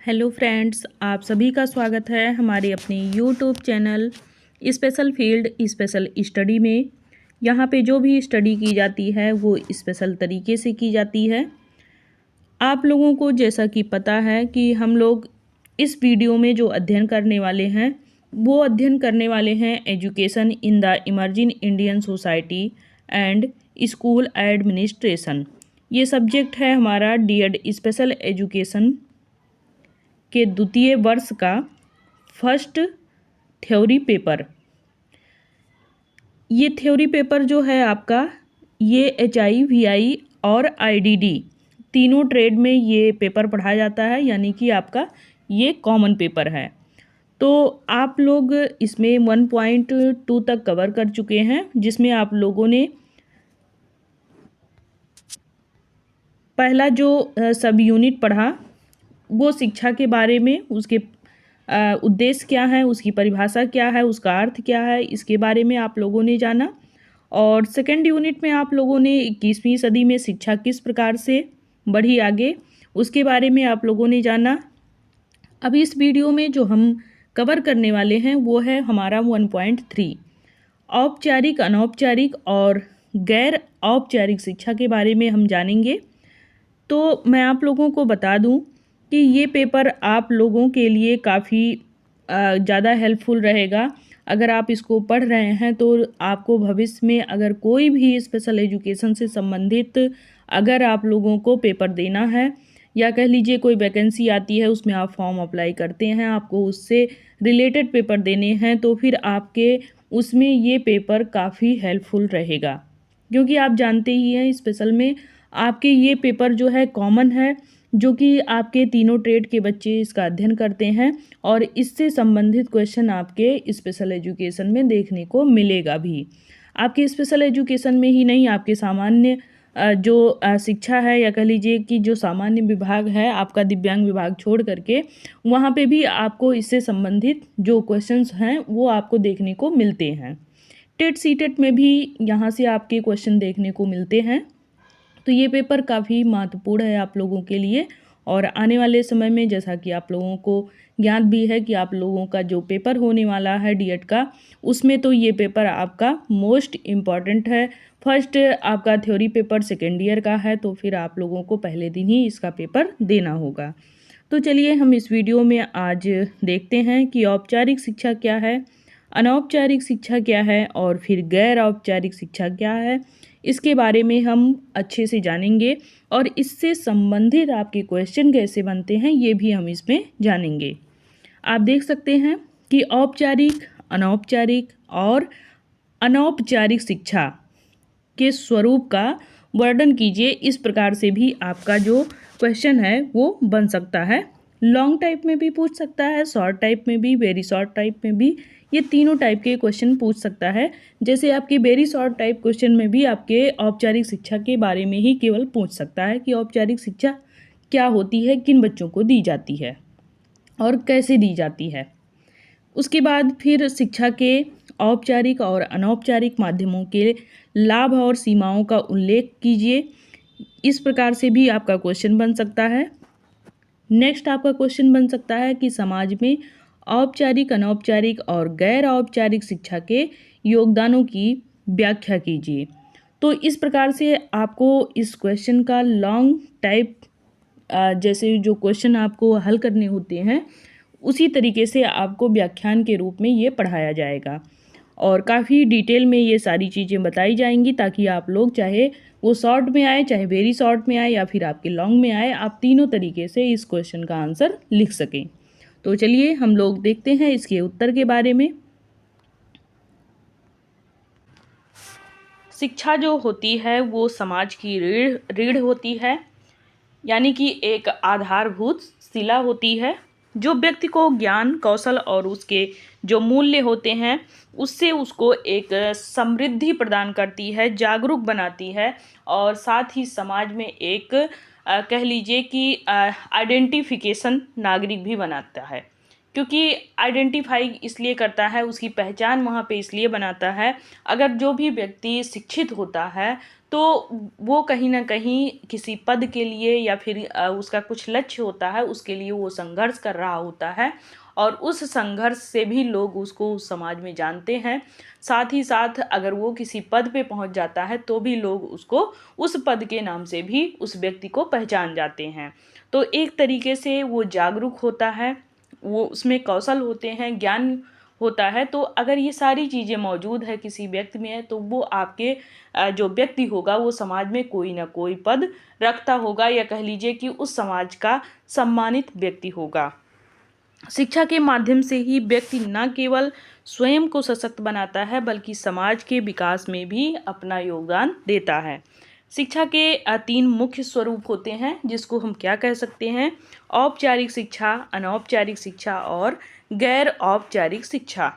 Hello friends, आप सभी का स्वागत है हमारे अपने YouTube channel special field special study में। यहाँ पे जो भी स्टडी की जाती है वो स्पेशल तरीके से की जाती है। आप लोगों को जैसा कि पता है कि हम लोग इस वीडियो में जो अध्ययन करने वाले हैं वो अध्ययन करने वाले हैं education in the emerging Indian society and school administration. ये सब्जेक्ट है हमारा डीएड स्पेशल एजुकेशन के द्वितीय वर्ष का फर्स्ट थ्योरी पेपर। ये थ्योरी पेपर जो है आपका, ये HI VI और IDD तीनों ट्रेड में ये पेपर पढ़ाया जाता है, यानी कि आपका ये कॉमन पेपर है। तो आप लोग इसमें 1.2 तक कवर कर चुके हैं, जिसमें आप लोगों ने पहला जो सब यूनिट पढ़ा वो शिक्षा के बारे में, उसके उद्देश्य क्या है, उसकी परिभाषा क्या है, उसका अर्थ क्या है, इसके बारे में आप लोगों ने जाना। और सेकेंड यूनिट में आप लोगों ने 21वीं सदी में शिक्षा किस प्रकार से बढ़ी आगे, उसके बारे में आप लोगों ने जाना। अब इस वीडियो में जो हम कवर करने वाले हैं वो है हमारा 1.3 औपचारिक, अनौपचारिक और गैर औपचारिक शिक्षा के बारे में हम जानेंगे। तो मैं आप लोगों को बता दूं कि ये पेपर आप लोगों के लिए काफ़ी ज़्यादा हेल्पफुल रहेगा। अगर आप इसको पढ़ रहे हैं तो आपको भविष्य में अगर कोई भी स्पेशल एजुकेशन से संबंधित अगर आप लोगों को पेपर देना है, या कह लीजिए कोई वैकेंसी आती है उसमें आप फॉर्म अप्लाई करते हैं, आपको उससे रिलेटेड पेपर देने हैं, तो फिर आपके उसमें ये पेपर काफ़ी हेल्पफुल रहेगा। क्योंकि आप जानते ही हैं स्पेशल में आपके ये पेपर जो है कॉमन है, जो कि आपके तीनों ट्रेड के बच्चे इसका अध्ययन करते हैं, और इससे संबंधित क्वेश्चन आपके स्पेशल एजुकेशन में देखने को मिलेगा भी। आपके स्पेशल एजुकेशन में ही नहीं, आपके सामान्य जो शिक्षा है, या कह लीजिए कि जो सामान्य विभाग है आपका, दिव्यांग विभाग छोड़ करके, वहाँ पे भी आपको इससे संबंधित जो क्वेश्चंस हैं वो आपको देखने को मिलते हैं। टेट सीटेट में भी यहाँ से आपके क्वेश्चन देखने को मिलते हैं। तो ये पेपर काफ़ी महत्वपूर्ण है आप लोगों के लिए। और आने वाले समय में, जैसा कि आप लोगों को ज्ञात भी है कि आप लोगों का जो पेपर होने वाला है डीएड का, उसमें तो ये पेपर आपका मोस्ट इम्पॉर्टेंट है। फर्स्ट आपका थ्योरी पेपर सेकेंड ईयर का है, तो फिर आप लोगों को पहले दिन ही इसका पेपर देना होगा। तो चलिए हम इस वीडियो में आज देखते हैं कि औपचारिक शिक्षा क्या है, अनौपचारिक शिक्षा क्या है, और फिर गैर औपचारिक शिक्षा क्या है। इसके बारे में हम अच्छे से जानेंगे, और इससे संबंधित आपके क्वेश्चन कैसे बनते हैं ये भी हम इसमें जानेंगे। आप देख सकते हैं कि औपचारिक, अनौपचारिक और अनौपचारिक शिक्षा के स्वरूप का वर्णन कीजिए। इस प्रकार से भी आपका जो क्वेश्चन है वो बन सकता है। लॉन्ग टाइप में भी पूछ सकता है, शॉर्ट टाइप में भी, वेरी शॉर्ट टाइप में भी, ये तीनों टाइप के क्वेश्चन पूछ सकता है। जैसे आपके वेरी शॉर्ट टाइप क्वेश्चन में भी आपके औपचारिक शिक्षा के बारे में ही केवल पूछ सकता है कि औपचारिक शिक्षा क्या होती है, किन बच्चों को दी जाती है और कैसे दी जाती है। उसके बाद फिर शिक्षा के औपचारिक और अनौपचारिक माध्यमों के लाभ और सीमाओं का उल्लेख कीजिए। इस प्रकार से भी आपका क्वेश्चन बन सकता है। नेक्स्ट आपका क्वेश्चन बन सकता है कि समाज में औपचारिक, अनौपचारिक और गैर औपचारिक शिक्षा के योगदानों की व्याख्या कीजिए। तो इस प्रकार से आपको इस क्वेश्चन का लॉन्ग टाइप जैसे जो क्वेश्चन आपको हल करने होते हैं, उसी तरीके से आपको व्याख्यान के रूप में ये पढ़ाया जाएगा, और काफ़ी डिटेल में ये सारी चीज़ें बताई जाएंगी, ताकि आप लोग चाहे वो शॉर्ट में आए, चाहे वेरी शॉर्ट में आए, या फिर आपके लॉन्ग में आए, आप तीनों तरीके से इस क्वेश्चन का आंसर लिख सकें। तो चलिए हम लोग देखते हैं इसके उत्तर के बारे में। शिक्षा जो होती है वो समाज की रीढ़ होती है, यानी कि एक आधारभूत शिला होती है, जो व्यक्ति को ज्ञान, कौशल और उसके जो मूल्य होते हैं उससे उसको एक समृद्धि प्रदान करती है, जागरूक बनाती है, और साथ ही समाज में एक कह लीजिए कि आइडेंटिफिकेशन नागरिक भी बनाता है। क्योंकि आइडेंटिफाई इसलिए करता है, उसकी पहचान वहाँ पे इसलिए बनाता है। अगर जो भी व्यक्ति शिक्षित होता है तो वो कहीं न कहीं किसी पद के लिए या फिर उसका कुछ लक्ष्य होता है, उसके लिए वो संघर्ष कर रहा होता है और उस संघर्ष से भी लोग उसको उस समाज में जानते हैं। साथ ही साथ अगर वो किसी पद पे पहुँच जाता है तो भी लोग उसको उस पद के नाम से भी उस व्यक्ति को पहचान जाते हैं। तो एक तरीके से वो जागरूक होता है, वो उसमें कौशल होते हैं, ज्ञान होता है। तो अगर ये सारी चीज़ें मौजूद है किसी व्यक्ति में तो वो आपके जो व्यक्ति होगा वो समाज में कोई ना कोई पद रखता होगा, या कह लीजिए कि उस समाज का सम्मानित व्यक्ति होगा। शिक्षा के माध्यम से ही व्यक्ति न केवल स्वयं को सशक्त बनाता है बल्कि समाज के विकास में भी अपना योगदान देता है। शिक्षा के 3 मुख्य स्वरूप होते हैं जिसको हम क्या कह सकते हैं, औपचारिक शिक्षा, अनौपचारिक शिक्षा और गैर औपचारिक शिक्षा।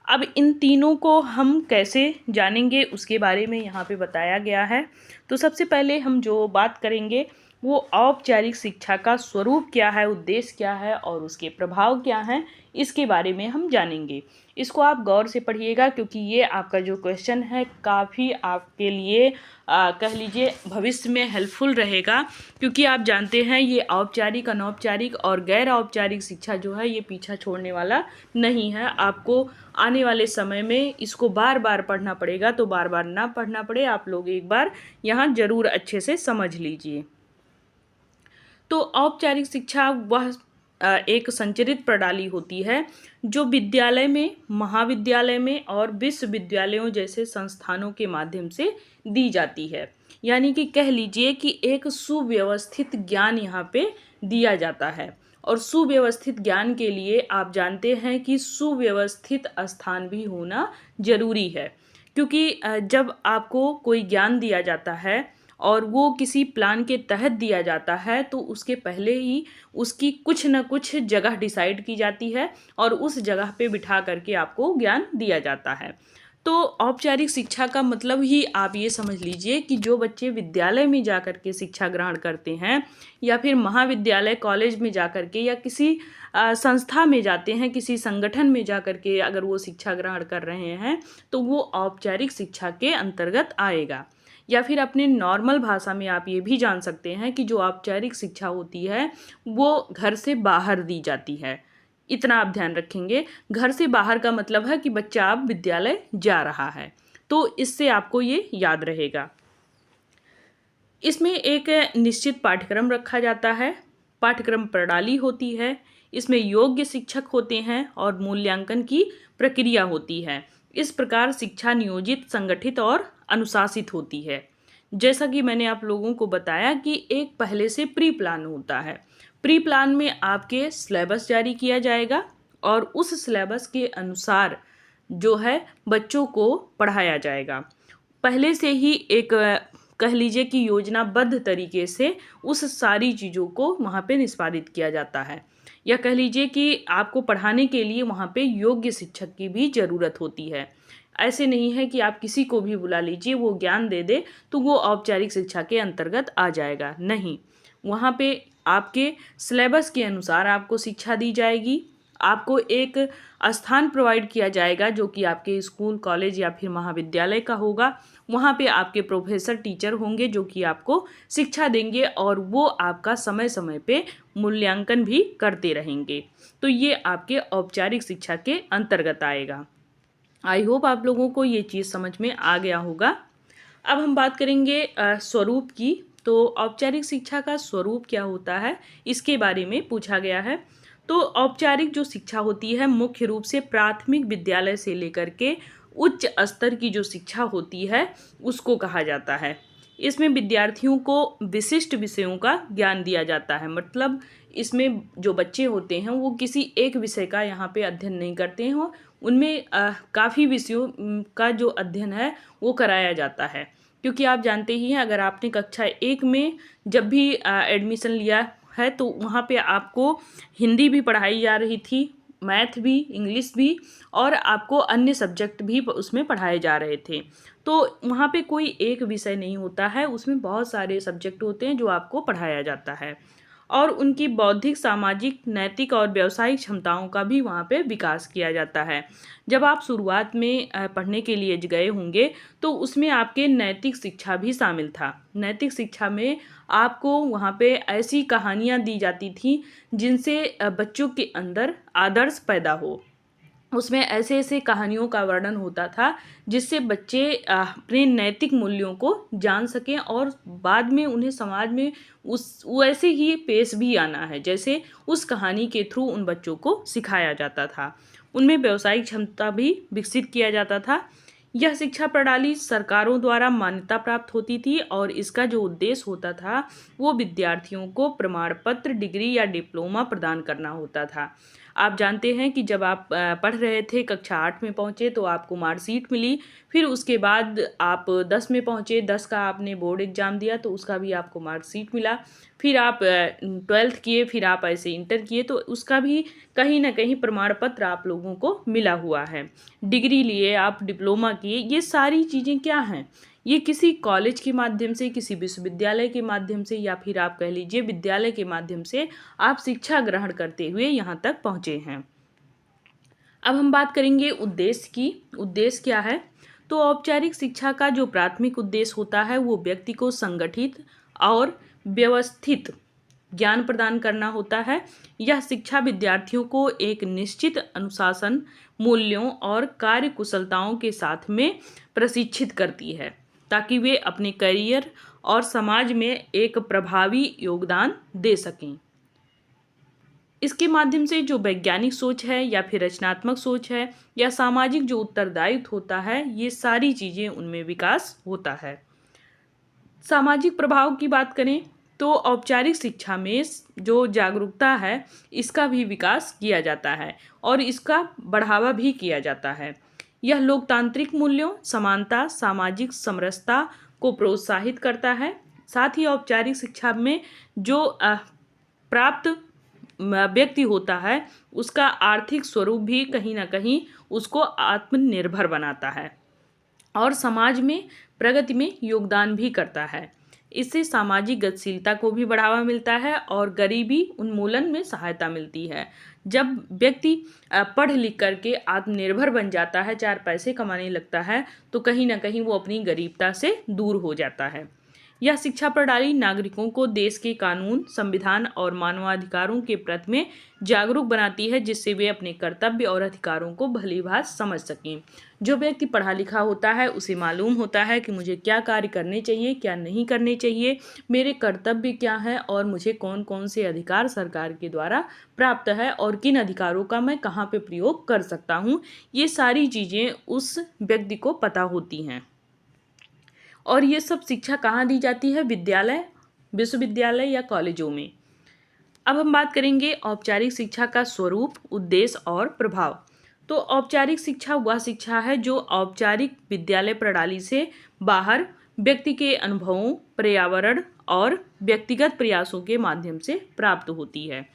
अब इन तीनों को हम कैसे जानेंगे उसके बारे में यहाँ पे बताया गया है। तो सबसे पहले हम जो बात करेंगे वो औपचारिक शिक्षा का स्वरूप क्या है, उद्देश्य क्या है और उसके प्रभाव क्या हैं, इसके बारे में हम जानेंगे। इसको आप गौर से पढ़िएगा क्योंकि ये आपका जो क्वेश्चन है काफ़ी आपके लिए कह लीजिए भविष्य में हेल्पफुल रहेगा, क्योंकि आप जानते हैं ये औपचारिक, अनौपचारिक और गैर औपचारिक शिक्षा जो है ये पीछा छोड़ने वाला नहीं है। आपको आने वाले समय में इसको बार बार पढ़ना पड़ेगा, तो बार बार ना पढ़ना पड़े, आप लोग एक बार यहाँ ज़रूर अच्छे से समझ लीजिए। तो औपचारिक शिक्षा वह एक संचरित प्रणाली होती है जो विद्यालय में, महाविद्यालय में और विश्वविद्यालयों जैसे संस्थानों के माध्यम से दी जाती है। यानी कि कह लीजिए कि एक सुव्यवस्थित ज्ञान यहाँ पे दिया जाता है। और सुव्यवस्थित ज्ञान के लिए आप जानते हैं कि सुव्यवस्थित स्थान भी होना ज़रूरी है, क्योंकि जब आपको कोई ज्ञान दिया जाता है और वो किसी प्लान के तहत दिया जाता है तो उसके पहले ही उसकी कुछ न कुछ जगह डिसाइड की जाती है और उस जगह पे बिठा करके आपको ज्ञान दिया जाता है। तो औपचारिक शिक्षा का मतलब ही आप ये समझ लीजिए कि जो बच्चे विद्यालय में जा कर के शिक्षा ग्रहण करते हैं या फिर महाविद्यालय, कॉलेज में जा कर के या किसी संस्था में जाते हैं, किसी संगठन में जा कर के अगर वो शिक्षा ग्रहण कर रहे हैं तो वो औपचारिक शिक्षा के अंतर्गत आएगा। या फिर अपने नॉर्मल भाषा में आप ये भी जान सकते हैं कि जो औपचारिक शिक्षा होती है वो घर से बाहर दी जाती है। इतना आप ध्यान रखेंगे, घर से बाहर का मतलब है कि बच्चा अब विद्यालय जा रहा है, तो इससे आपको ये याद रहेगा। इसमें एक निश्चित पाठ्यक्रम रखा जाता है, पाठ्यक्रम प्रणाली होती है, इसमें योग्य शिक्षक होते हैं और मूल्यांकन की प्रक्रिया होती है। इस प्रकार शिक्षा नियोजित, संगठित और अनुशासित होती है। जैसा कि मैंने आप लोगों को बताया कि एक पहले से प्री प्लान होता है। प्री प्लान में आपके सिलेबस जारी किया जाएगा और उस सिलेबस के अनुसार जो है बच्चों को पढ़ाया जाएगा। पहले से ही एक कह लीजिए कि योजनाबद्ध तरीके से उस सारी चीज़ों को वहाँ पे निष्पादित किया जाता है, या कह लीजिए कि आपको पढ़ाने के लिए वहाँ पे योग्य शिक्षक की भी ज़रूरत होती है। ऐसे नहीं है कि आप किसी को भी बुला लीजिए, वो ज्ञान दे दे तो वो औपचारिक शिक्षा के अंतर्गत आ जाएगा, नहीं। वहाँ पे आपके सिलेबस के अनुसार आपको शिक्षा दी जाएगी। आपको एक स्थान प्रोवाइड किया जाएगा जो कि आपके स्कूल, कॉलेज या फिर महाविद्यालय का होगा। वहाँ पे आपके प्रोफेसर, टीचर होंगे जो कि आपको शिक्षा देंगे और वो आपका समय समय पे मूल्यांकन भी करते रहेंगे। तो ये आपके औपचारिक शिक्षा के अंतर्गत आएगा। आई होप आप लोगों को ये चीज़ समझ में आ गया होगा। अब हम बात करेंगे स्वरूप की। तो औपचारिक शिक्षा का स्वरूप क्या होता है इसके बारे में पूछा गया है। तो औपचारिक जो शिक्षा होती है मुख्य रूप से प्राथमिक विद्यालय से लेकर के उच्च स्तर की जो शिक्षा होती है उसको कहा जाता है। इसमें विद्यार्थियों को विशिष्ट विषयों का ज्ञान दिया जाता है। मतलब इसमें जो बच्चे होते हैं वो किसी एक विषय का यहाँ पे अध्ययन नहीं करते हैं, उनमें काफ़ी विषयों का जो अध्ययन है वो कराया जाता है। क्योंकि आप जानते ही हैं, अगर आपने कक्षा 1 में जब भी एडमिशन लिया है तो वहाँ पे आपको हिंदी भी पढ़ाई जा रही थी, मैथ भी, इंग्लिश भी और आपको अन्य सब्जेक्ट भी उसमें पढ़ाए जा रहे थे। तो वहाँ पे कोई एक विषय नहीं होता है, उसमें बहुत सारे सब्जेक्ट होते हैं जो आपको पढ़ाया जाता है। और उनकी बौद्धिक, सामाजिक, नैतिक और व्यावसायिक क्षमताओं का भी वहाँ पे विकास किया जाता है। जब आप शुरुआत में पढ़ने के लिए गए होंगे तो उसमें आपके नैतिक शिक्षा भी शामिल था। नैतिक शिक्षा में आपको वहाँ पे ऐसी कहानियाँ दी जाती थी जिनसे बच्चों के अंदर आदर्श पैदा हो। उसमें ऐसे-ऐसे कहानियों का वर्णन होता था जिससे बच्चे अपने नैतिक मूल्यों को जान सकें और बाद में उन्हें समाज में उस वैसे ही पेश भी आना है जैसे उस कहानी के थ्रू उन बच्चों को सिखाया जाता था। उनमें व्यावसायिक क्षमता भी विकसित किया जाता था। यह शिक्षा प्रणाली सरकारों द्वारा मान्यता प्राप्त होती थी और इसका जो उद्देश्य होता था वो विद्यार्थियों को प्रमाण पत्र, डिग्री या डिप्लोमा प्रदान करना होता था। आप जानते हैं कि जब आप पढ़ रहे थे, कक्षा 8 में पहुँचे तो आपको मार्कशीट मिली, फिर उसके बाद आप 10 में पहुँचे, 10 का आपने बोर्ड एग्ज़ाम दिया तो उसका भी आपको मार्कशीट मिला। फिर आप 12th किए, फिर आप ऐसे इंटर किए तो उसका भी कहीं न कहीं प्रमाण पत्र आप लोगों को मिला हुआ है। डिग्री लिए, आप डिप्लोमा किए, ये सारी चीज़ें क्या हैं? ये किसी कॉलेज के माध्यम से, किसी विश्वविद्यालय के माध्यम से या फिर आप कह लीजिए विद्यालय के माध्यम से आप शिक्षा ग्रहण करते हुए यहाँ तक पहुँचे हैं। अब हम बात करेंगे उद्देश्य की। उद्देश्य क्या है? तो औपचारिक शिक्षा का जो प्राथमिक उद्देश्य होता है वो व्यक्ति को संगठित और व्यवस्थित ज्ञान प्रदान करना होता है। यह शिक्षा विद्यार्थियों को एक निश्चित अनुशासन, मूल्यों और कार्य कुशलताओं के साथ में प्रशिक्षित करती है ताकि वे अपने करियर और समाज में एक प्रभावी योगदान दे सकें। इसके माध्यम से जो वैज्ञानिक सोच है या फिर रचनात्मक सोच है या सामाजिक जो उत्तरदायित्व होता है, ये सारी चीज़ें उनमें विकास होता है। सामाजिक प्रभाव की बात करें तो औपचारिक शिक्षा में जो जागरूकता है इसका भी विकास किया जाता है और इसका बढ़ावा भी किया जाता है। यह लोकतांत्रिक मूल्यों, समानता, सामाजिक समरसता को प्रोत्साहित करता है। साथ ही औपचारिक शिक्षा में जो प्राप्त व्यक्ति होता है उसका आर्थिक स्वरूप भी कहीं ना कहीं उसको आत्मनिर्भर बनाता है और समाज में प्रगति में योगदान भी करता है। इससे सामाजिक गतिशीलता को भी बढ़ावा मिलता है और गरीबी उन्मूलन में सहायता मिलती है। जब व्यक्ति पढ़ लिख करके आत्मनिर्भर बन जाता है, 4 पैसे कमाने लगता है तो कहीं ना कहीं वो अपनी गरीबता से दूर हो जाता है। यह शिक्षा प्रणाली नागरिकों को देश के कानून, संविधान और मानवाधिकारों के प्रति में जागरूक बनाती है जिससे वे अपने कर्तव्य और अधिकारों को भलीभांति समझ सकें। जो व्यक्ति पढ़ा लिखा होता है उसे मालूम होता है कि मुझे क्या कार्य करने चाहिए, क्या नहीं करने चाहिए, मेरे कर्तव्य क्या हैं और मुझे कौन कौन से अधिकार सरकार के द्वारा प्राप्त है और किन अधिकारों का मैं कहाँ पे प्रयोग कर सकता हूँ। ये सारी चीज़ें उस व्यक्ति को पता होती हैं। और ये सब शिक्षा कहाँ दी जाती है? विद्यालय, विश्वविद्यालय या कॉलेजों में। अब हम बात करेंगे औपचारिक शिक्षा का स्वरूप, उद्देश्य और प्रभाव। तो औपचारिक शिक्षा वह शिक्षा है जो औपचारिक विद्यालय प्रणाली से बाहर व्यक्ति के अनुभवों, पर्यावरण और व्यक्तिगत प्रयासों के माध्यम से प्राप्त होती है।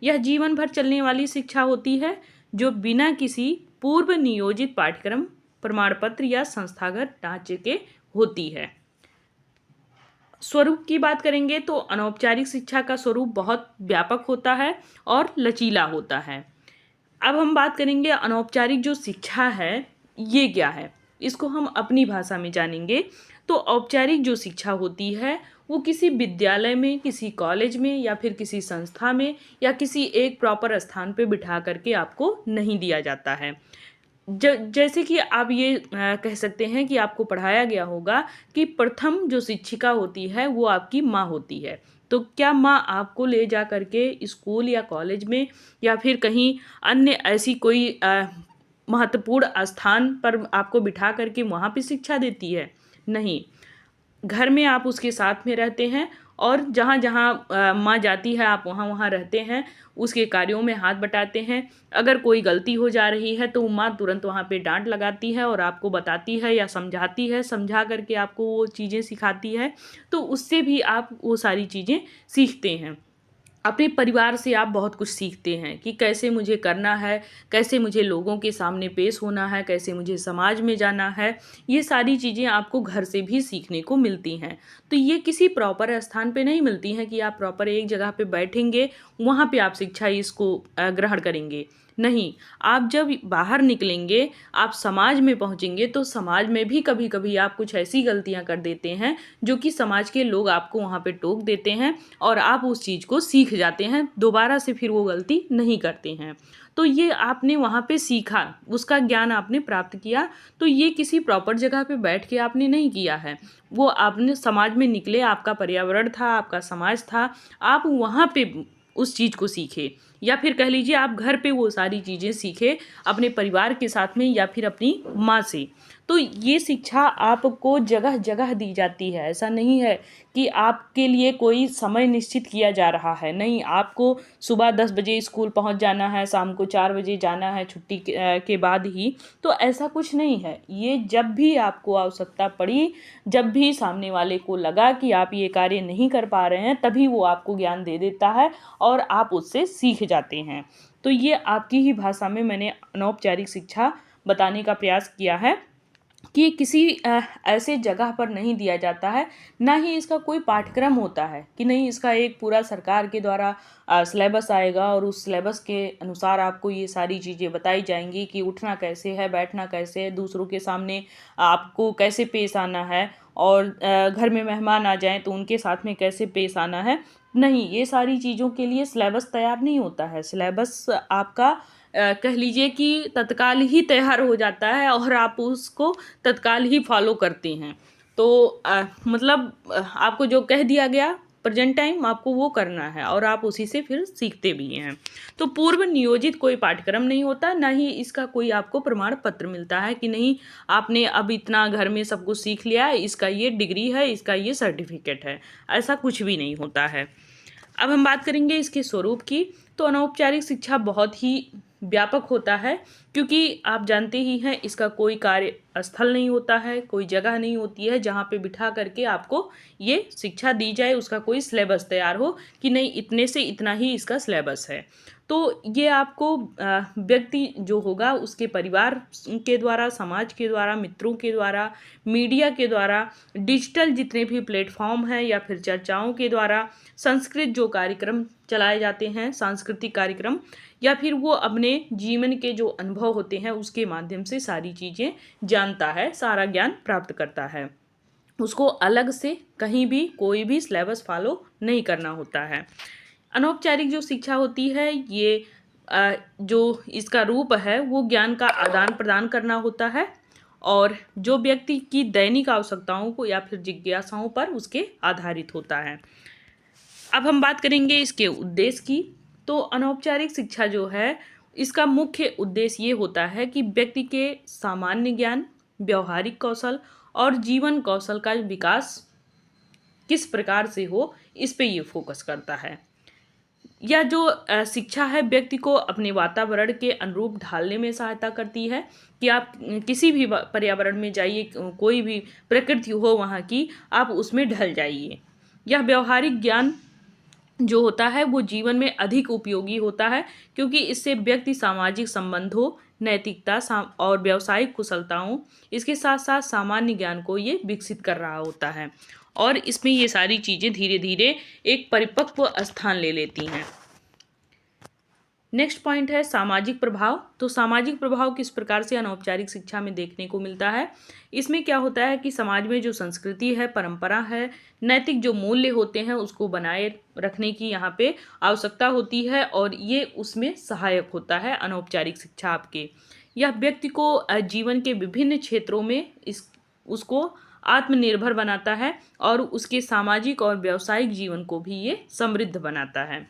यह जीवन भर चलने वाली शिक्षा होती है जो बिना किसी पूर्व नियोजित पाठ्यक्रम, प्रमाण पत्र या संस्थागत ढांचे के होती है। स्वरूप की बात करेंगे तो अनौपचारिक शिक्षा का स्वरूप बहुत व्यापक होता है और लचीला होता है। अब हम बात करेंगे अनौपचारिक जो शिक्षा है ये क्या है, इसको हम अपनी भाषा में जानेंगे। तो औपचारिक जो शिक्षा होती है वो किसी विद्यालय में, किसी कॉलेज में या फिर किसी संस्था में या किसी एक प्रॉपर स्थान पे बिठा करके आपको नहीं दिया जाता है। जैसे कि आप ये कह सकते हैं कि आपको पढ़ाया गया होगा कि प्रथम जो शिक्षिका होती है वो आपकी माँ होती है। तो क्या माँ आपको ले जा करके स्कूल या कॉलेज में या फिर कहीं अन्य ऐसी कोई महत्वपूर्ण स्थान पर आपको बिठा करके वहाँ पे शिक्षा देती है? नहीं। घर में आप उसके साथ में रहते हैं और जहाँ जहाँ माँ जाती है आप वहाँ वहाँ रहते हैं, उसके कार्यों में हाथ बटाते हैं। अगर कोई गलती हो जा रही है तो माँ तुरंत वहाँ पे डांट लगाती है और आपको बताती है या समझाती है, समझा करके आपको वो चीज़ें सिखाती है, तो उससे भी आप वो सारी चीज़ें सीखते हैं। अपने परिवार से आप बहुत कुछ सीखते हैं कि कैसे मुझे करना है, कैसे मुझे लोगों के सामने पेश होना है, कैसे मुझे समाज में जाना है। ये सारी चीज़ें आपको घर से भी सीखने को मिलती हैं। तो ये किसी प्रॉपर स्थान पे नहीं मिलती हैं कि आप प्रॉपर एक जगह पे बैठेंगे, वहाँ पे आप शिक्षा इसको ग्रहण करेंगे। नहीं, आप जब बाहर निकलेंगे, आप समाज में पहुँचेंगे तो समाज में भी कभी-कभी आप कुछ ऐसी गलतियाँ कर देते हैं, जो कि समाज के लोग आपको वहाँ पे टोक देते हैं और आप उस चीज़ को सीख जाते हैं, दोबारा से फिर वो गलती नहीं करते हैं। तो ये आपने वहाँ पे सीखा, उसका ज्ञान आपने प्राप्त किया, तो ये किसी प्रॉपर जगह पे बैठ के आपने नहीं किया है। वो आपने समाज में निकले, आपका पर्यावरण था, आपका समाज था, आप वहाँ पे उस चीज़ को सीखे या फिर कह लीजिए आप घर पे वो सारी चीज़ें सीखे अपने परिवार के साथ में या फिर अपनी माँ से। तो ये शिक्षा आपको जगह-जगह दी जाती है। ऐसा नहीं है कि आपके लिए कोई समय निश्चित किया जा रहा है। नहीं, आपको सुबह 10 बजे स्कूल पहुँच जाना है, शाम को 4 बजे जाना है छुट्टी के बाद ही। तो ऐसा कुछ नहीं है। ये जब भी आपको आवश्यकता पड़ी, जब भी सामने वाले को लगा कि आप ये कार्य नहीं कर पा रहे हैं, तभी वो आपको ज्ञान दे देता है और आप उससे सीख जाते हैं। तो ये आपकी ही भाषा में मैंने अनौपचारिक शिक्षा बताने का प्रयास किया है कि किसी ऐसे जगह पर नहीं दिया जाता है, ना ही इसका कोई पाठ्यक्रम होता है कि नहीं इसका एक पूरा सरकार के द्वारा सिलेबस आएगा और उस सिलेबस के अनुसार आपको ये सारी चीज़ें बताई जाएँगी कि उठना कैसे है, बैठना कैसे है, दूसरों के सामने आपको कैसे पेश आना है और घर में मेहमान आ जाएँ तो उनके साथ में कैसे पेश आना है। नहीं, ये सारी चीज़ों के लिए सिलेबस तैयार नहीं होता है। सिलेबस आपका कह लीजिए कि तत्काल ही तैयार हो जाता है और आप उसको तत्काल ही फॉलो करते हैं। तो मतलब आपको जो कह दिया गया प्रेजेंट टाइम आपको वो करना है और आप उसी से फिर सीखते भी हैं। तो पूर्व नियोजित कोई पाठ्यक्रम नहीं होता, ना ही इसका कोई आपको प्रमाण पत्र मिलता है कि नहीं आपने अब इतना घर में सब कुछ सीख लिया है, इसका ये डिग्री है, इसका ये सर्टिफिकेट है। ऐसा कुछ भी नहीं होता है। अब हम बात करेंगे इसके स्वरूप की। तो अनौपचारिक शिक्षा बहुत ही व्यापक होता है क्योंकि आप जानते ही हैं इसका कोई कार्य स्थल नहीं होता है, कोई जगह नहीं होती है जहाँ पे बिठा करके आपको ये शिक्षा दी जाए, उसका कोई सिलेबस तैयार हो कि नहीं इतने से इतना ही इसका सिलेबस है। तो ये आपको व्यक्ति जो होगा उसके परिवार के द्वारा, समाज के द्वारा, मित्रों के द्वारा, मीडिया के द्वारा, डिजिटल जितने भी प्लेटफॉर्म हैं या फिर चर्चाओं के द्वारा, संस्कृत जो कार्यक्रम चलाए जाते हैं, सांस्कृतिक कार्यक्रम या फिर वो अपने जीवन के जो अनुभव होते हैं उसके माध्यम से सारी चीज़ें जानता है, सारा ज्ञान प्राप्त करता है। उसको अलग से कहीं भी कोई भी सिलेबस फॉलो नहीं करना होता है। अनौपचारिक जो शिक्षा होती है ये जो इसका रूप है वो ज्ञान का आदान प्रदान करना होता है और जो व्यक्ति की दैनिक आवश्यकताओं को या फिर जिज्ञासाओं पर उसके आधारित होता है। अब हम बात करेंगे इसके उद्देश्य की। तो अनौपचारिक शिक्षा जो है इसका मुख्य उद्देश्य ये होता है कि व्यक्ति के सामान्य ज्ञान, व्यवहारिक कौशल और जीवन कौशल का विकास किस प्रकार से हो, इस पे ये फोकस करता है। यह जो शिक्षा है व्यक्ति को अपने वातावरण के अनुरूप ढालने में सहायता करती है कि आप किसी भी पर्यावरण में जाइए, कोई भी प्रकृति हो वहाँ की, आप उसमें ढल जाइए। यह व्यवहारिक ज्ञान जो होता है वो जीवन में अधिक उपयोगी होता है क्योंकि इससे व्यक्ति सामाजिक संबंधों, नैतिकता और व्यावसायिक कुशलताओं, इसके साथ साथ सामान्य ज्ञान को ये विकसित कर रहा होता है और इसमें ये सारी चीज़ें धीरे धीरे एक परिपक्व स्थान ले लेती हैं। नेक्स्ट पॉइंट है सामाजिक प्रभाव। तो सामाजिक प्रभाव किस प्रकार से अनौपचारिक शिक्षा में देखने को मिलता है। इसमें क्या होता है कि समाज में जो संस्कृति है, परंपरा है, नैतिक जो मूल्य होते हैं उसको बनाए रखने की यहाँ पे आवश्यकता होती है और ये उसमें सहायक होता है अनौपचारिक शिक्षा आपके। यह व्यक्ति को जीवन के विभिन्न क्षेत्रों में उसको आत्मनिर्भर बनाता है और उसके सामाजिक और व्यावसायिक जीवन को भी ये समृद्ध बनाता है।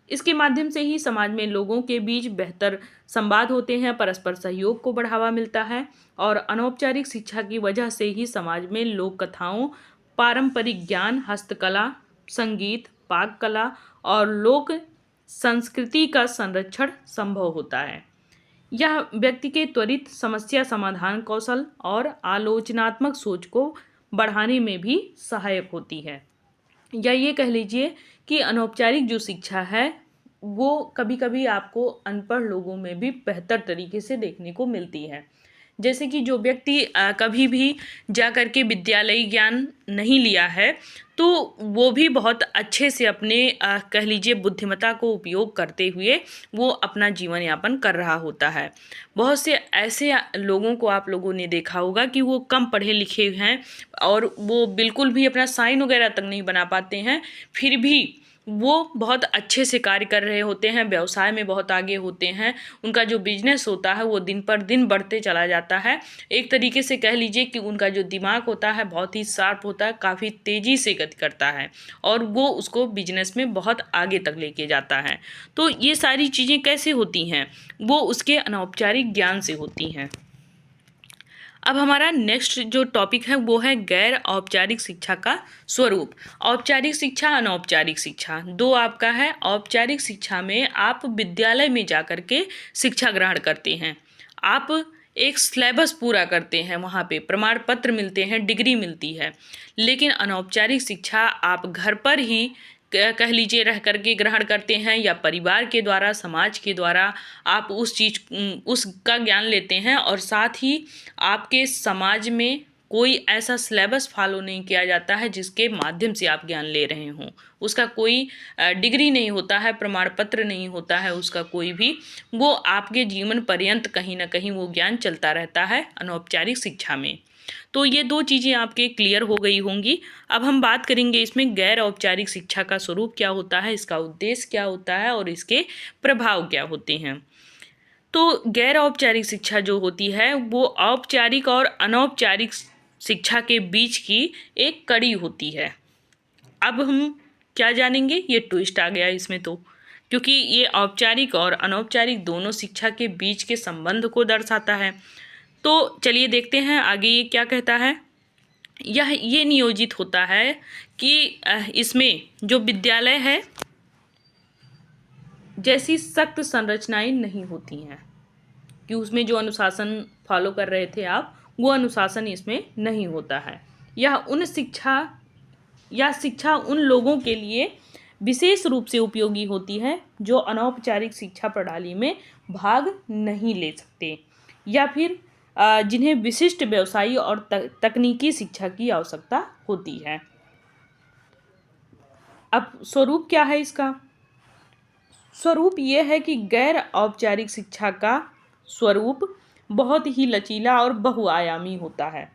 इसके माध्यम से ही समाज में लोगों के बीच बेहतर संवाद होते हैं, परस्पर सहयोग को बढ़ावा मिलता है और अनौपचारिक शिक्षा की वजह से ही समाज में लोक कथाओं, पारंपरिक ज्ञान, हस्तकला, संगीत, पाक कला और लोक संस्कृति का संरक्षण संभव होता है। यह व्यक्ति के त्वरित समस्या समाधान कौशल और आलोचनात्मक सोच को बढ़ाने में भी सहायक होती है। या ये कह लीजिए कि अनौपचारिक जो शिक्षा है वो कभी कभी आपको अनपढ़ लोगों में भी बेहतर तरीके से देखने को मिलती है। जैसे कि जो व्यक्ति कभी भी जा कर के विद्यालयी ज्ञान नहीं लिया है, तो वो भी बहुत अच्छे से अपने कह लीजिए बुद्धिमत्ता को उपयोग करते हुए वो अपना जीवन यापन कर रहा होता है। बहुत से ऐसे लोगों को आप लोगों ने देखा होगा कि वो कम पढ़े लिखे हैं और वो बिल्कुल भी अपना साइन वगैरह तक नहीं बना पाते हैं, फिर भी वो बहुत अच्छे से कार्य कर रहे होते हैं, व्यवसाय में बहुत आगे होते हैं। उनका जो बिजनेस होता है वो दिन पर दिन बढ़ते चला जाता है। एक तरीके से कह लीजिए कि उनका जो दिमाग होता है बहुत ही शार्प होता है, काफ़ी तेज़ी से गति करता है और वो उसको बिजनेस में बहुत आगे तक लेके जाता है। तो ये सारी चीज़ें कैसे होती हैं, वो उसके अनौपचारिक ज्ञान से होती हैं। अब हमारा नेक्स्ट जो टॉपिक है वो है गैर औपचारिक शिक्षा का स्वरूप। औपचारिक शिक्षा, अनौपचारिक शिक्षा दो आपका है। औपचारिक शिक्षा में आप विद्यालय में जा कर के शिक्षा ग्रहण करते हैं, आप एक सिलेबस पूरा करते हैं, वहाँ पे प्रमाण पत्र मिलते हैं, डिग्री मिलती है। लेकिन अनौपचारिक शिक्षा आप घर पर ही कह लीजिए रह करके ग्रहण करते हैं, या परिवार के द्वारा, समाज के द्वारा आप उस चीज़ उसका ज्ञान लेते हैं, और साथ ही आपके समाज में कोई ऐसा सिलेबस फॉलो नहीं किया जाता है जिसके माध्यम से आप ज्ञान ले रहे हों। उसका कोई डिग्री नहीं होता है, प्रमाण पत्र नहीं होता है उसका कोई भी, वो आपके जीवन पर्यंत कहीं ना कहीं वो ज्ञान चलता रहता है अनौपचारिक शिक्षा में। तो ये दो चीज़ें आपके क्लियर हो गई होंगी। अब हम बात करेंगे इसमें गैर औपचारिक शिक्षा का स्वरूप क्या होता है, इसका उद्देश्य क्या होता है और इसके प्रभाव क्या होते हैं। तो गैर औपचारिक शिक्षा जो होती है वो औपचारिक और अनौपचारिक शिक्षा के बीच की एक कड़ी होती है। अब हम क्या जानेंगे, ये ट्विस्ट आ गया इसमें, तो क्योंकि ये औपचारिक और अनौपचारिक दोनों शिक्षा के बीच के संबंध को दर्शाता है। तो चलिए देखते हैं आगे ये क्या कहता है। ये नियोजित होता है कि इसमें जो विद्यालय है जैसी सख्त संरचनाएं नहीं होती हैं, कि उसमें जो अनुशासन फॉलो कर रहे थे आप, वो अनुशासन इसमें नहीं होता है। यह शिक्षा उन लोगों के लिए विशेष रूप से उपयोगी होती है जो अनौपचारिक शिक्षा प्रणाली में भाग नहीं ले सकते, या फिर जिन्हें विशिष्ट व्यवसायी और तकनीकी शिक्षा की आवश्यकता होती है। अब स्वरूप क्या है इसका? स्वरूप ये है कि गैर औपचारिक शिक्षा का स्वरूप बहुत ही लचीला और बहुआयामी होता है।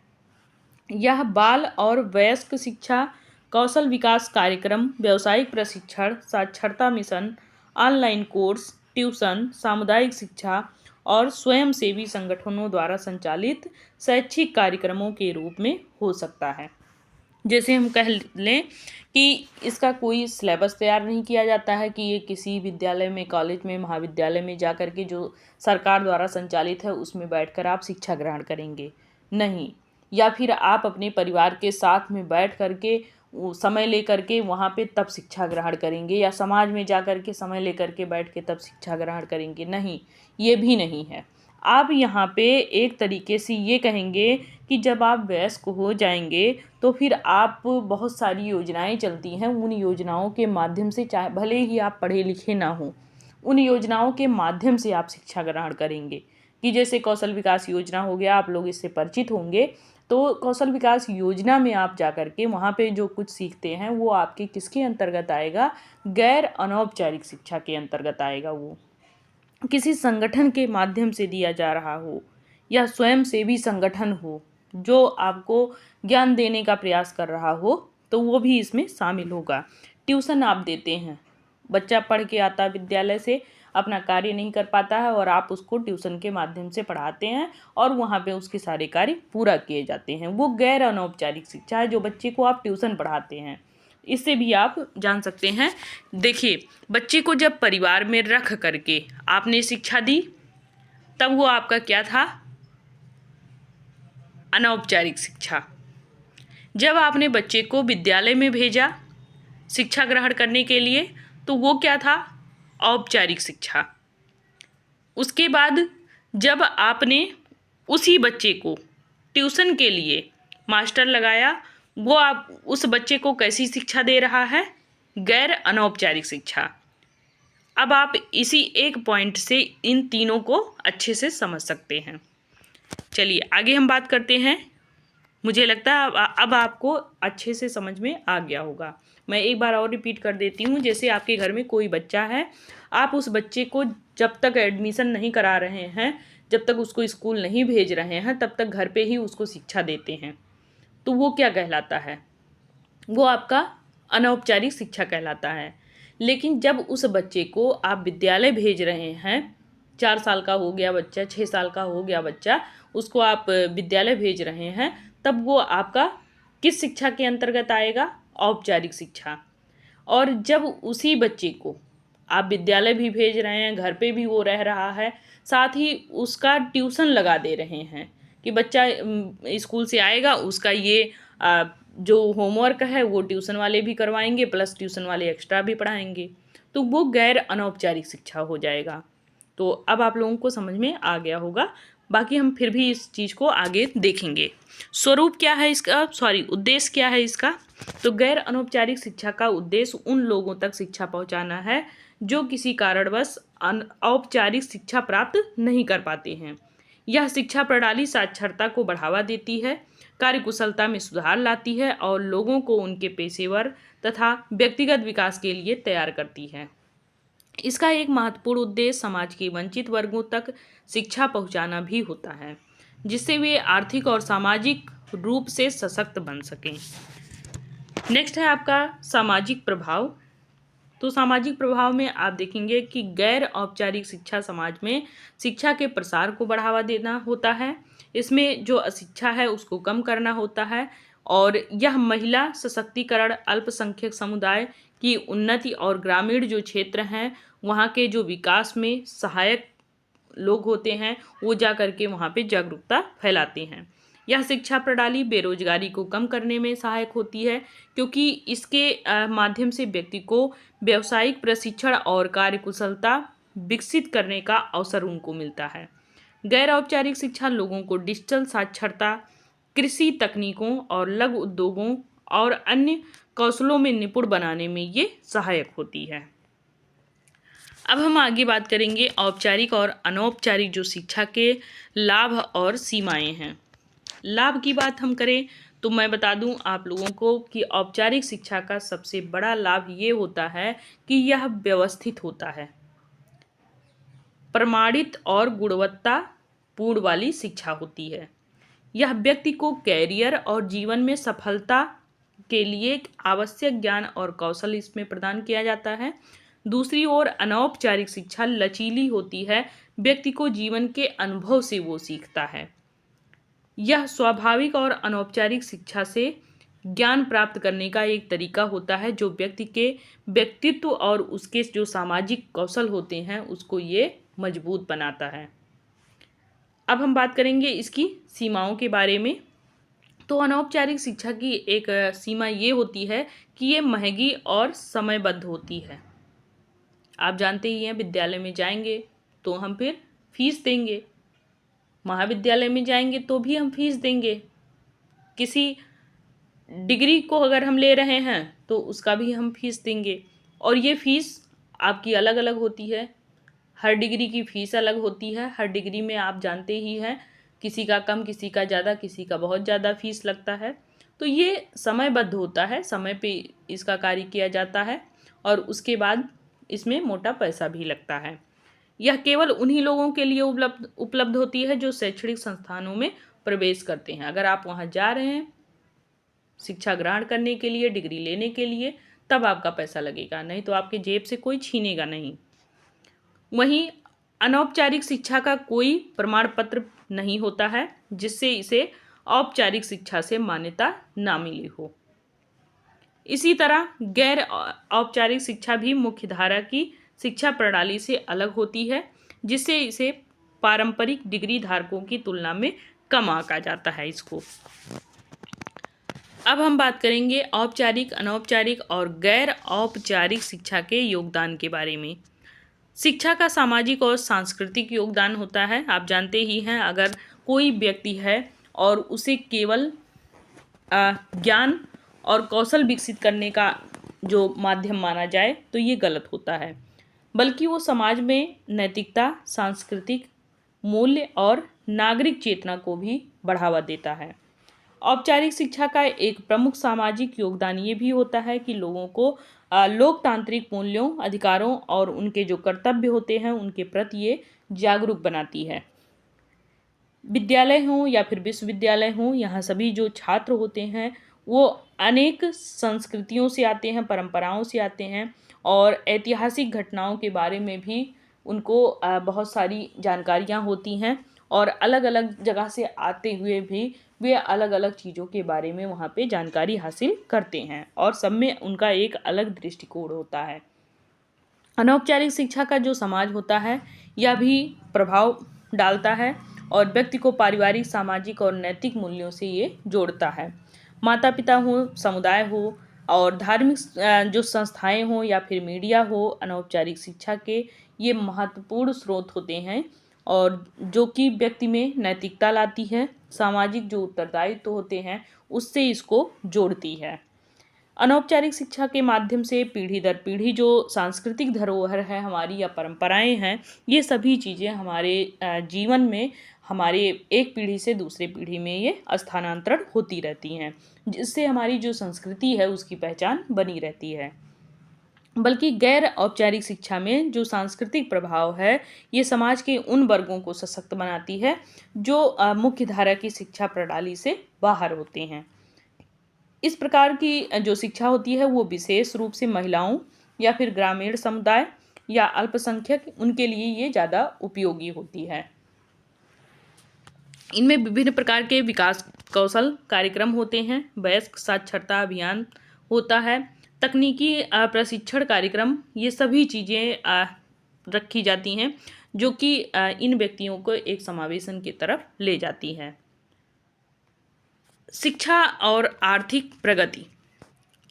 यह बाल और वयस्क शिक्षा, कौशल विकास कार्यक्रम, व्यावसायिक प्रशिक्षण, साक्षरता मिशन, ऑनलाइन कोर्स, ट्यूशन, सामुदायिक शिक्षा और स्वयंसेवी संगठनों द्वारा संचालित शैक्षिक कार्यक्रमों के रूप में हो सकता है। जैसे हम कह लें कि इसका कोई सिलेबस तैयार नहीं किया जाता है कि ये किसी विद्यालय में, कॉलेज में, महाविद्यालय में जा कर के जो सरकार द्वारा संचालित है उसमें बैठकर आप शिक्षा ग्रहण करेंगे, नहीं। या फिर आप अपने परिवार के साथ में बैठ कर के समय ले करके वहाँ पे तब शिक्षा ग्रहण करेंगे, या समाज में जा कर के समय ले करके बैठ के तब शिक्षा ग्रहण करेंगे, नहीं, ये भी नहीं है। आप यहाँ पे एक तरीके से ये कहेंगे कि जब आप वयस्क हो जाएंगे तो फिर आप बहुत सारी योजनाएं चलती हैं, उन योजनाओं के माध्यम से, चाहे भले ही आप पढ़े लिखे ना हो, उन योजनाओं के माध्यम से आप शिक्षा ग्रहण करेंगे। कि जैसे कौशल विकास योजना हो गया, आप लोग इससे परिचित होंगे। तो कौशल विकास योजना में आप जा कर के वहाँ पे जो कुछ सीखते हैं वो आपके किसके अंतर्गत आएगा? गैर अनौपचारिक शिक्षा के अंतर्गत आएगा। वो किसी संगठन के माध्यम से दिया जा रहा हो, या स्वयंसेवी संगठन हो जो आपको ज्ञान देने का प्रयास कर रहा हो, तो वो भी इसमें शामिल होगा। ट्यूशन आप देते हैं, बच्चा पढ़ के आता है विद्यालय से, अपना कार्य नहीं कर पाता है और आप उसको ट्यूशन के माध्यम से पढ़ाते हैं और वहाँ पे उसके सारे कार्य पूरा किए जाते हैं। वो गैर अनौपचारिक शिक्षा है, जो बच्चे को आप ट्यूशन पढ़ाते हैं। इससे भी आप जान सकते हैं। देखिए, बच्चे को जब परिवार में रख करके आपने शिक्षा दी, तब वो आपका क्या था? अनौपचारिक शिक्षा। जब आपने बच्चे को विद्यालय में भेजा शिक्षा ग्रहण करने के लिए, तो वो क्या था? औपचारिक शिक्षा। उसके बाद जब आपने उसी बच्चे को ट्यूशन के लिए मास्टर लगाया, वो आप उस बच्चे को कैसी शिक्षा दे रहा है? गैर अनौपचारिक शिक्षा। अब आप इसी एक पॉइंट से इन तीनों को अच्छे से समझ सकते हैं। चलिए आगे हम बात करते हैं। मुझे लगता है अब आपको अच्छे से समझ में आ गया होगा। मैं एक बार और रिपीट कर देती हूँ। जैसे आपके घर में कोई बच्चा है, आप उस बच्चे को जब तक एडमिशन नहीं करा रहे हैं, जब तक उसको स्कूल नहीं भेज रहे हैं, तब तक घर पे ही उसको शिक्षा देते हैं, तो वो क्या कहलाता है? वो आपका अनौपचारिक शिक्षा कहलाता है। लेकिन जब उस बच्चे को आप विद्यालय भेज रहे हैं, 4 साल का हो गया बच्चा, 6 साल का हो गया बच्चा, उसको आप विद्यालय भेज रहे हैं, तब वो आपका किस शिक्षा के अंतर्गत आएगा? औपचारिक शिक्षा। और जब उसी बच्चे को आप विद्यालय भी भेज रहे हैं, घर पे भी वो रह रहा है, साथ ही उसका ट्यूशन लगा दे रहे हैं कि बच्चा स्कूल से आएगा, उसका ये जो होमवर्क है वो ट्यूशन वाले भी करवाएंगे, प्लस ट्यूशन वाले एक्स्ट्रा भी पढ़ाएंगे, तो वो गैर अनौपचारिक शिक्षा हो जाएगा। तो अब आप लोगों को समझ में आ गया होगा। बाकी हम फिर भी इस चीज़ को आगे देखेंगे। स्वरूप क्या है इसका, उद्देश्य क्या है इसका? तो गैर अनौपचारिक शिक्षा का उद्देश्य उन लोगों तक शिक्षा पहुंचाना है जो किसी कारणवश औपचारिक शिक्षा प्राप्त नहीं कर पाते हैं। यह शिक्षा प्रणाली साक्षरता को बढ़ावा देती है, कार्यकुशलता में सुधार लाती है और लोगों को उनके पेशेवर तथा व्यक्तिगत विकास के लिए तैयार करती है। इसका एक महत्वपूर्ण उद्देश्य समाज के वंचित वर्गों तक शिक्षा पहुंचाना भी होता है, जिससे वे आर्थिक और सामाजिक रूप से सशक्त बन सकें। नेक्स्ट है आपका सामाजिक प्रभाव। तो सामाजिक प्रभाव में आप देखेंगे कि गैर औपचारिक शिक्षा समाज में शिक्षा के प्रसार को बढ़ावा देना होता है। इसमें जो अशिक्षा है उसको कम करना होता है और यह महिला सशक्तिकरण, अल्पसंख्यक समुदाय की उन्नति और ग्रामीण जो क्षेत्र हैं वहाँ के जो विकास में सहायक लोग होते हैं वो जा कर के वहाँ पे जागरूकता फैलाते हैं। यह शिक्षा प्रणाली बेरोजगारी को कम करने में सहायक होती है, क्योंकि इसके माध्यम से व्यक्ति को व्यावसायिक प्रशिक्षण और कार्यकुशलता विकसित करने का अवसर उनको मिलता है। गैर औपचारिक शिक्षा लोगों को डिजिटल साक्षरता, कृषि तकनीकों और लघु उद्योगों और अन्य कौशलों में निपुण बनाने में ये सहायक होती है। अब हम आगे बात करेंगे औपचारिक और अनौपचारिक जो शिक्षा के लाभ और सीमाएं हैं। लाभ की बात हम करें तो मैं बता दूं आप लोगों को कि औपचारिक शिक्षा का सबसे बड़ा लाभ ये होता है कि यह व्यवस्थित होता है, प्रमाणित और गुणवत्तापूर्ण वाली शिक्षा होती है। यह व्यक्ति को कैरियर और जीवन में सफलता के लिए आवश्यक ज्ञान और कौशल इसमें प्रदान किया जाता है। दूसरी ओर अनौपचारिक शिक्षा लचीली होती है, व्यक्ति को जीवन के अनुभव से वो सीखता है। यह स्वाभाविक और अनौपचारिक शिक्षा से ज्ञान प्राप्त करने का एक तरीका होता है जो व्यक्ति के व्यक्तित्व और उसके जो सामाजिक कौशल होते हैं उसको ये मजबूत बनाता है। अब हम बात करेंगे इसकी सीमाओं के बारे में। तो अनौपचारिक शिक्षा की एक सीमा ये होती है कि ये महंगी और समयबद्ध होती है। आप जानते ही हैं विद्यालय में जाएंगे तो हम फिर फीस देंगे, महाविद्यालय में जाएंगे तो भी हम फीस देंगे, किसी डिग्री को अगर हम ले रहे हैं तो उसका भी हम फीस देंगे। और ये फीस आपकी अलग अलग होती है, हर डिग्री की फ़ीस अलग होती है। हर डिग्री में आप जानते ही हैं किसी का कम, किसी का ज़्यादा, किसी का बहुत ज़्यादा फ़ीस लगता है। तो ये समयबद्ध होता है, समय पे इसका कार्य किया जाता है और उसके बाद इसमें मोटा पैसा भी लगता है। यह केवल उन्हीं लोगों के लिए उपलब्ध होती है जो शैक्षणिक संस्थानों में प्रवेश करते हैं। अगर आप वहाँ जा रहे हैं शिक्षा ग्रहण करने के लिए, डिग्री लेने के लिए, तब आपका पैसा लगेगा, नहीं तो आपके जेब से कोई छीनेगा नहीं। वहीं अनौपचारिक शिक्षा का कोई प्रमाण पत्र नहीं होता है जिससे इसे औपचारिक शिक्षा से मान्यता ना मिली हो। इसी तरह गैर औपचारिक शिक्षा भी मुख्यधारा की शिक्षा प्रणाली से अलग होती है, जिससे इसे पारंपरिक डिग्री धारकों की तुलना में कम आंका जाता है इसको। अब हम बात करेंगे औपचारिक, अनौपचारिक और गैर औपचारिक शिक्षा के योगदान के बारे में। शिक्षा का सामाजिक और सांस्कृतिक योगदान होता है। आप जानते ही हैं अगर कोई व्यक्ति है और उसे केवल ज्ञान और कौशल विकसित करने का जो माध्यम माना जाए तो ये गलत होता है, बल्कि वो समाज में नैतिकता, सांस्कृतिक मूल्य और नागरिक चेतना को भी बढ़ावा देता है। औपचारिक शिक्षा का एक प्रमुख सामाजिक योगदान ये भी होता है कि लोगों को लोकतांत्रिक मूल्यों, अधिकारों और उनके जो कर्तव्य होते हैं उनके प्रति ये जागरूक बनाती है। विद्यालय हों या फिर विश्वविद्यालय हों, यहाँ सभी जो छात्र होते हैं वो अनेक संस्कृतियों से आते हैं, परंपराओं से आते हैं और ऐतिहासिक घटनाओं के बारे में भी उनको बहुत सारी जानकारियाँ होती हैं और अलग अलग जगह से आते हुए भी वे अलग अलग चीज़ों के बारे में वहाँ पे जानकारी हासिल करते हैं और सब में उनका एक अलग दृष्टिकोण होता है। अनौपचारिक शिक्षा का जो समाज होता है यह भी प्रभाव डालता है और व्यक्ति को पारिवारिक, सामाजिक और नैतिक मूल्यों से ये जोड़ता है। माता पिता हो, समुदाय हो और धार्मिक जो संस्थाएं हों या फिर मीडिया हो, अनौपचारिक शिक्षा के ये महत्वपूर्ण स्रोत होते हैं और जो कि व्यक्ति में नैतिकता लाती है, सामाजिक जो उत्तरदायित्व होते हैं उससे इसको जोड़ती है। अनौपचारिक शिक्षा के माध्यम से पीढ़ी दर पीढ़ी जो सांस्कृतिक धरोहर है हमारी या परंपराएं हैं, ये सभी चीज़ें हमारे जीवन में हमारे एक पीढ़ी से दूसरे पीढ़ी में ये स्थानांतरण होती रहती हैं, जिससे हमारी जो संस्कृति है उसकी पहचान बनी रहती है। बल्कि गैर औपचारिक शिक्षा में जो सांस्कृतिक प्रभाव है ये समाज के उन वर्गों को सशक्त बनाती है जो मुख्य धारा की शिक्षा प्रणाली से बाहर होते हैं। इस प्रकार की जो शिक्षा होती है वो विशेष रूप से महिलाओं या फिर ग्रामीण समुदाय या अल्पसंख्यक उनके लिए ये ज़्यादा उपयोगी होती है। इनमें विभिन्न प्रकार के विकास कौशल कार्यक्रम होते हैं, वयस्क साक्षरता अभियान होता है, तकनीकी प्रशिक्षण कार्यक्रम, ये सभी चीज़ें रखी जाती हैं जो कि इन व्यक्तियों को एक समावेशन की तरफ ले जाती है। शिक्षा और आर्थिक प्रगति।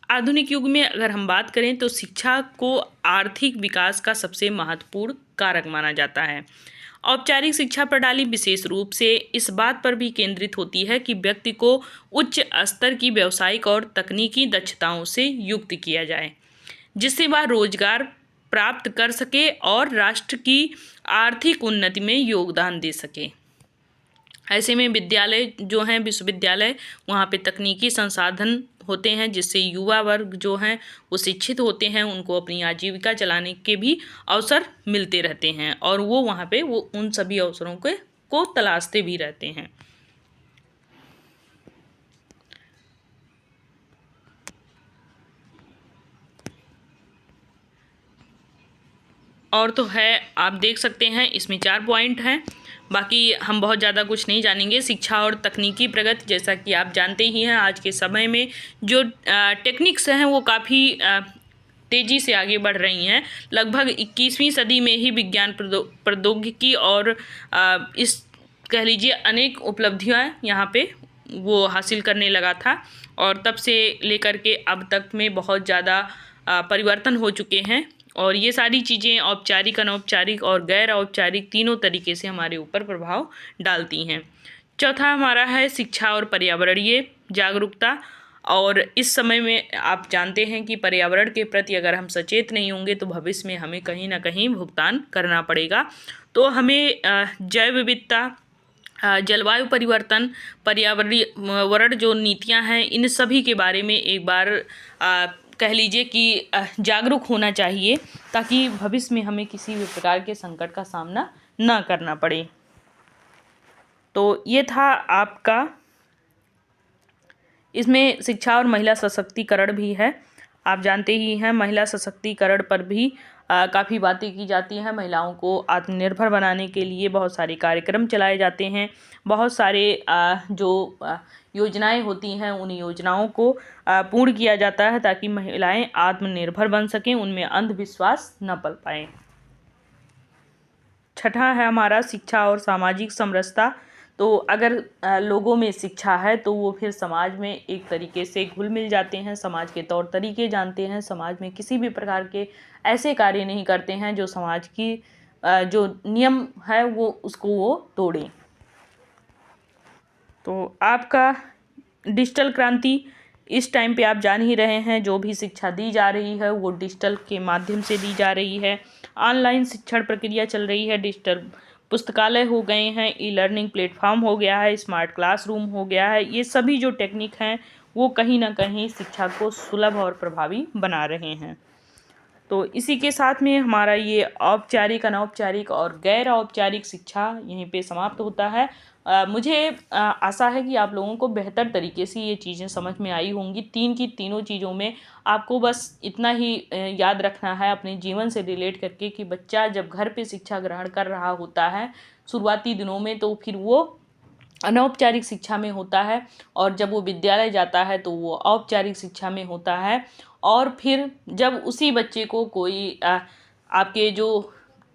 आधुनिक युग में अगर हम बात करें तो शिक्षा को आर्थिक विकास का सबसे महत्वपूर्ण कारक माना जाता है। औपचारिक शिक्षा प्रणाली विशेष रूप से इस बात पर भी केंद्रित होती है कि व्यक्ति को उच्च स्तर की व्यावसायिक और तकनीकी दक्षताओं से युक्त किया जाए, जिससे वह रोजगार प्राप्त कर सके और राष्ट्र की आर्थिक उन्नति में योगदान दे सके। ऐसे में विद्यालय जो हैं, विश्वविद्यालय, वहाँ पे तकनीकी संसाधन होते हैं जिससे युवा वर्ग जो हैं वो शिक्षित होते हैं, उनको अपनी आजीविका चलाने के भी अवसर मिलते रहते हैं और वो वहाँ पे वो उन सभी अवसरों को तलाशते भी रहते हैं। और तो है, आप देख सकते हैं इसमें 4 पॉइंट हैं, बाकी हम बहुत ज़्यादा कुछ नहीं जानेंगे। शिक्षा और तकनीकी प्रगति, जैसा कि आप जानते ही हैं आज के समय में जो टेक्निक्स हैं वो काफ़ी तेज़ी से आगे बढ़ रही हैं। लगभग 21वीं सदी में ही विज्ञान प्रौद्योगिकी और इस कह लीजिए अनेक उपलब्धियां यहाँ पे वो हासिल करने लगा था और तब से लेकर के अब तक में बहुत ज़्यादा परिवर्तन हो चुके हैं और ये सारी चीज़ें औपचारिक, अनौपचारिक और गैर औपचारिक तीनों तरीके से हमारे ऊपर प्रभाव डालती हैं। चौथा हमारा है शिक्षा और पर्यावरणीय जागरूकता। और इस समय में आप जानते हैं कि पर्यावरण के प्रति अगर हम सचेत नहीं होंगे तो भविष्य में हमें कहीं ना कहीं भुगतान करना पड़ेगा। तो हमें जैव विविधता, जलवायु परिवर्तन, पर्यावरण जो नीतियां हैं, इन सभी के बारे में एक बार कह लीजिए कि जागरूक होना चाहिए ताकि भविष्य में हमें किसी भी प्रकार के संकट का सामना ना करना पड़े। तो ये था आपका, इसमें शिक्षा और महिला सशक्तिकरण भी है। आप जानते ही हैं महिला सशक्तिकरण पर भी काफ़ी बातें की जाती हैं। महिलाओं को आत्मनिर्भर बनाने के लिए बहुत सारे कार्यक्रम चलाए जाते हैं, बहुत सारे जो योजनाएं होती हैं उन योजनाओं को पूर्ण किया जाता है ताकि महिलाएं आत्मनिर्भर बन सकें, उनमें अंधविश्वास न पल पाए। छठा है हमारा शिक्षा और सामाजिक समरसता। तो अगर लोगों में शिक्षा है तो वो फिर समाज में एक तरीके से घुल मिल जाते हैं, समाज के तौर तरीके जानते हैं, समाज में किसी भी प्रकार के ऐसे कार्य नहीं करते हैं जो समाज की जो नियम है वो उसको वो तोड़ें। तो आपका डिजिटल क्रांति, इस टाइम पे आप जान ही रहे हैं, जो भी शिक्षा दी जा रही है वो डिजिटल के माध्यम से दी जा रही है। ऑनलाइन शिक्षण प्रक्रिया चल रही है, डिजिटल पुस्तकालय हो गए हैं, ई लर्निंग प्लेटफॉर्म हो गया है, स्मार्ट क्लासरूम हो गया है। ये सभी जो टेक्निक हैं वो कहीं ना कहीं शिक्षा को सुलभ और प्रभावी बना रहे हैं। तो इसी के साथ में हमारा ये औपचारिक, अनौपचारिक और गैर औपचारिक शिक्षा यहीं पे समाप्त होता है। मुझे आशा है कि आप लोगों को बेहतर तरीके से ये चीज़ें समझ में आई होंगी। तीन की तीनों चीज़ों में आपको बस इतना ही याद रखना है अपने जीवन से रिलेट करके कि बच्चा जब घर पे शिक्षा ग्रहण कर रहा होता है शुरुआती दिनों में, तो फिर वो अनौपचारिक शिक्षा में होता है, और जब वो विद्यालय जाता है तो वो औपचारिक शिक्षा में होता है। और फिर जब उसी बच्चे को कोई आपके जो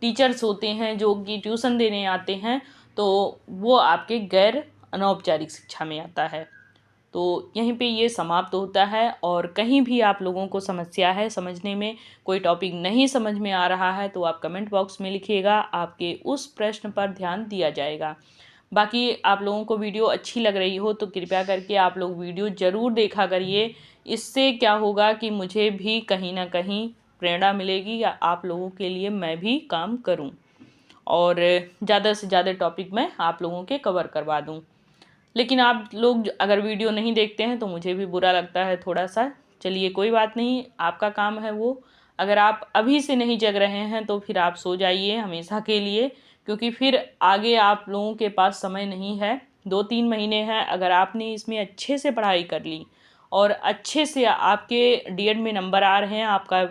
टीचर्स होते हैं जो कि ट्यूशन देने आते हैं, तो वो आपके गैर अनौपचारिक शिक्षा में आता है। तो यहीं पे ये समाप्त होता है। और कहीं भी आप लोगों को समस्या है समझने में, कोई टॉपिक नहीं समझ में आ रहा है, तो आप कमेंट बॉक्स में लिखिएगा, आपके उस प्रश्न पर ध्यान दिया जाएगा। बाकी आप लोगों को वीडियो अच्छी लग रही हो तो कृपया करके आप लोग वीडियो ज़रूर देखा करिए। इससे क्या होगा कि मुझे भी कहीं ना कहीं प्रेरणा मिलेगी या आप लोगों के लिए मैं भी काम करूं, और ज़्यादा से ज़्यादा टॉपिक मैं आप लोगों के कवर करवा दूं। लेकिन आप लोग अगर वीडियो नहीं देखते हैं तो मुझे भी बुरा लगता है थोड़ा सा। चलिए कोई बात नहीं, आपका काम है वो। अगर आप अभी से नहीं जग रहे हैं तो फिर आप सो जाइए हमेशा के लिए, क्योंकि फिर आगे आप लोगों के पास समय नहीं है। 2-3 महीने हैं, अगर आपने इसमें अच्छे से पढ़ाई कर ली और अच्छे से आपके डीएड में नंबर आ रहे हैं, आपका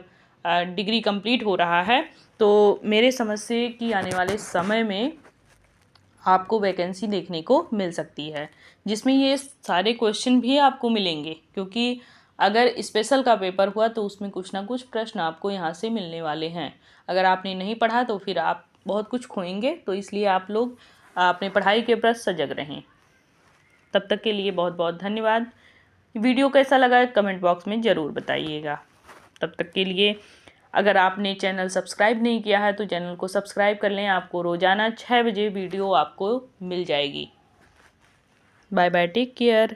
डिग्री कंप्लीट हो रहा है, तो मेरे समझ से कि आने वाले समय में आपको वैकेंसी देखने को मिल सकती है, जिसमें ये सारे क्वेश्चन भी आपको मिलेंगे। क्योंकि अगर स्पेशल का पेपर हुआ तो उसमें कुछ ना कुछ प्रश्न आपको यहाँ से मिलने वाले हैं। अगर आपने नहीं पढ़ा तो फिर आप बहुत कुछ खोएंगे। तो इसलिए आप लोग अपने पढ़ाई के प्रति सजग रहें। तब तक के लिए बहुत बहुत धन्यवाद। वीडियो कैसा लगा कमेंट बॉक्स में ज़रूर बताइएगा। तब तक के लिए अगर आपने चैनल सब्सक्राइब नहीं किया है तो चैनल को सब्सक्राइब कर लें। आपको रोज़ाना 6 बजे वीडियो आपको मिल जाएगी। Bye bye, take care.